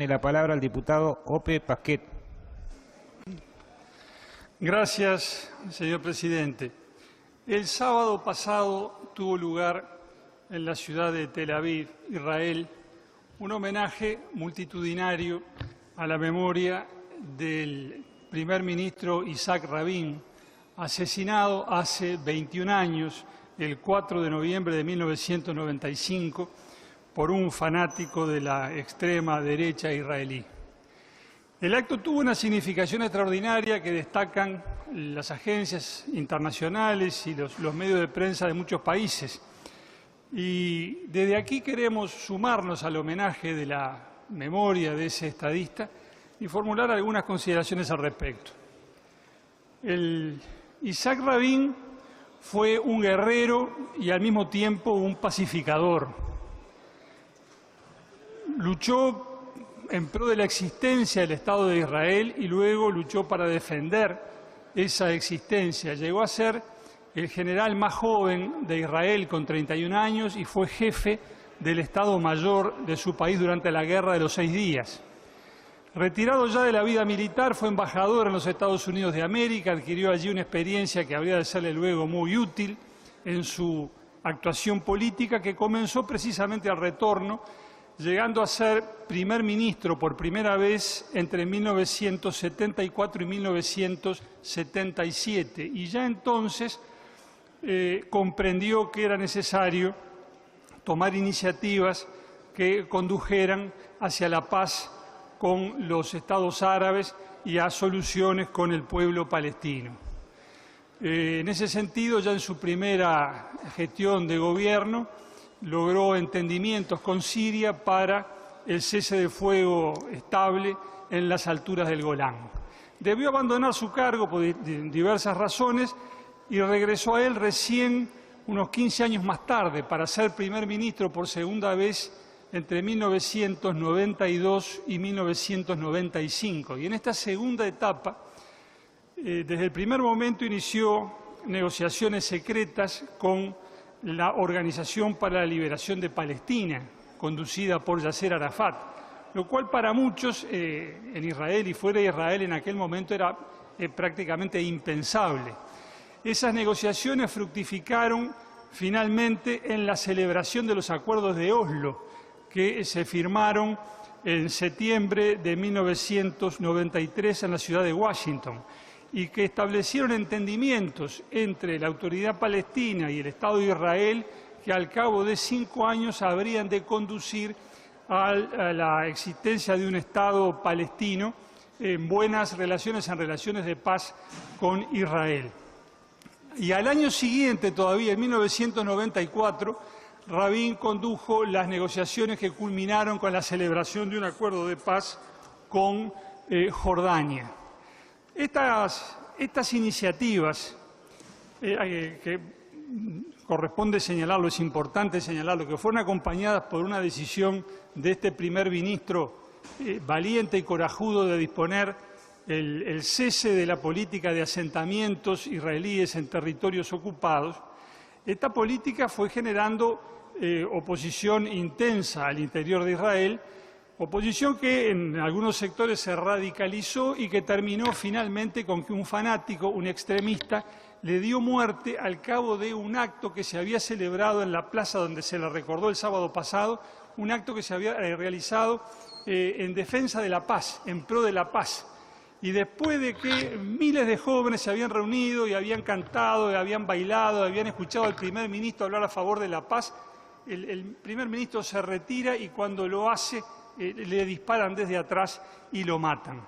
Tiene la palabra el diputado Ope Pasquet. Gracias, señor presidente. El sábado pasado tuvo lugar en la ciudad de Tel Aviv, Israel, un homenaje multitudinario a la memoria del primer ministro Isaac Rabin, asesinado hace 21 años, el 4 de noviembre de 1995, por un fanático de la extrema derecha israelí. El acto tuvo una significación extraordinaria que destacan las agencias internacionales y los medios de prensa de muchos países. Y desde aquí queremos sumarnos al homenaje de la memoria de ese estadista y formular algunas consideraciones al respecto. Isaac Rabin fue un guerrero y al mismo tiempo un pacificador. Luchó en pro de la existencia del Estado de Israel y luego luchó para defender esa existencia. Llegó a ser el general más joven de Israel con 31 años y fue jefe del Estado Mayor de su país durante la Guerra de los 6 días. Retirado ya de la vida militar, fue embajador en los Estados Unidos de América, adquirió allí una experiencia que habría de serle luego muy útil en su actuación política, que comenzó precisamente al retorno, llegando a ser primer ministro por primera vez entre 1974 y 1977. Y ya entonces comprendió que era necesario tomar iniciativas que condujeran hacia la paz con los estados árabes y a soluciones con el pueblo palestino. En ese sentido, ya en su primera gestión de gobierno, logró entendimientos con Siria para el cese de fuego estable en las alturas del Golán. Debió abandonar su cargo por diversas razones y regresó a él recién unos 15 años más tarde para ser primer ministro por segunda vez entre 1992 y 1995. Y en esta segunda etapa, desde el primer momento inició negociaciones secretas con la Organización para la Liberación de Palestina, conducida por Yasser Arafat, lo cual para muchos en Israel y fuera de Israel en aquel momento era prácticamente impensable. Esas negociaciones fructificaron finalmente en la celebración de los acuerdos de Oslo, que se firmaron en septiembre de 1993 en la ciudad de Washington, y que establecieron entendimientos entre la autoridad palestina y el Estado de Israel que al cabo de 5 años habrían de conducir a la existencia de un Estado palestino en buenas relaciones, en relaciones de paz con Israel. Y al año siguiente, todavía en 1994, Rabin condujo las negociaciones que culminaron con la celebración de un acuerdo de paz con Jordania. Estas iniciativas, que corresponde señalarlo, es importante señalarlo, que fueron acompañadas por una decisión de este primer ministro valiente y corajudo de disponer el cese de la política de asentamientos israelíes en territorios ocupados. Esta política fue generando oposición intensa al interior de Israel, oposición que en algunos sectores se radicalizó y que terminó finalmente con que un fanático, un extremista, le dio muerte al cabo de un acto que se había celebrado en la plaza donde se le recordó el sábado pasado, un acto que se había realizado en defensa de la paz, en pro de la paz. Y después de que miles de jóvenes se habían reunido y habían cantado, y habían bailado, habían escuchado al primer ministro hablar a favor de la paz, el primer ministro se retira y cuando lo hace le disparan desde atrás y lo matan.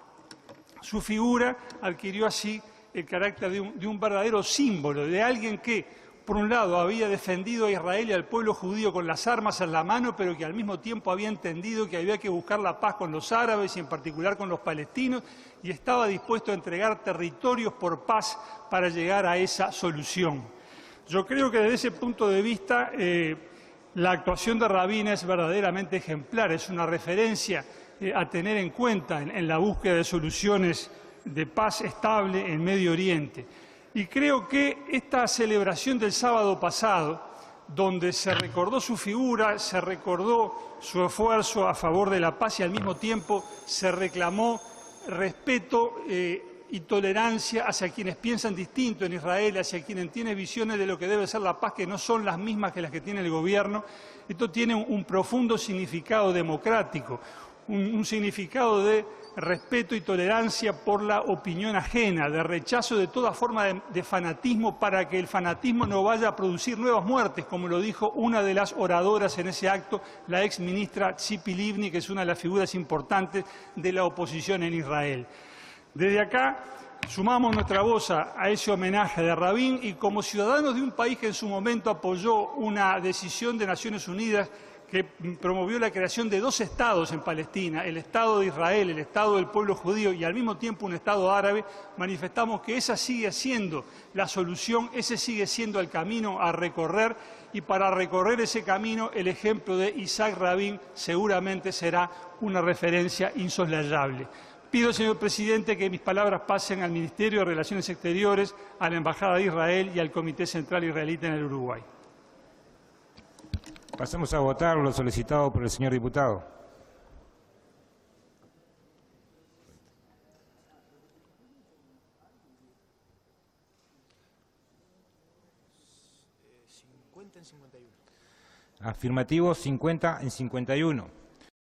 Su figura adquirió así el carácter de un verdadero símbolo, de alguien que, por un lado, había defendido a Israel y al pueblo judío con las armas en la mano, pero que al mismo tiempo había entendido que había que buscar la paz con los árabes y en particular con los palestinos, y estaba dispuesto a entregar territorios por paz para llegar a esa solución. Yo creo que desde ese punto de vista la actuación de Rabin es verdaderamente ejemplar, es una referencia a tener en cuenta en la búsqueda de soluciones de paz estable en Medio Oriente. Y creo que esta celebración del sábado pasado donde se recordó su figura, se recordó su esfuerzo a favor de la paz y al mismo tiempo se reclamó respeto y tolerancia hacia quienes piensan distinto en Israel, hacia quienes tienen visiones de lo que debe ser la paz que no son las mismas que las que tiene el gobierno. Esto tiene un profundo significado democrático, un significado de respeto y tolerancia por la opinión ajena, de rechazo de toda forma de fanatismo para que el fanatismo no vaya a producir nuevas muertes, como lo dijo una de las oradoras en ese acto, la ex ministra Tzipi Livni, que es una de las figuras importantes de la oposición en Israel. Desde acá sumamos nuestra voz a ese homenaje de Rabin y como ciudadanos de un país que en su momento apoyó una decisión de Naciones Unidas que promovió la creación de 2 estados en Palestina, el Estado de Israel, el Estado del pueblo judío y al mismo tiempo un Estado árabe, manifestamos que esa sigue siendo la solución, ese sigue siendo el camino a recorrer y para recorrer ese camino el ejemplo de Isaac Rabin seguramente será una referencia insoslayable. Pido, señor presidente, que mis palabras pasen al Ministerio de Relaciones Exteriores, a la Embajada de Israel y al Comité Central Israelita en el Uruguay. Pasamos a votar lo solicitado por el señor diputado. Afirmativo 50 en 51.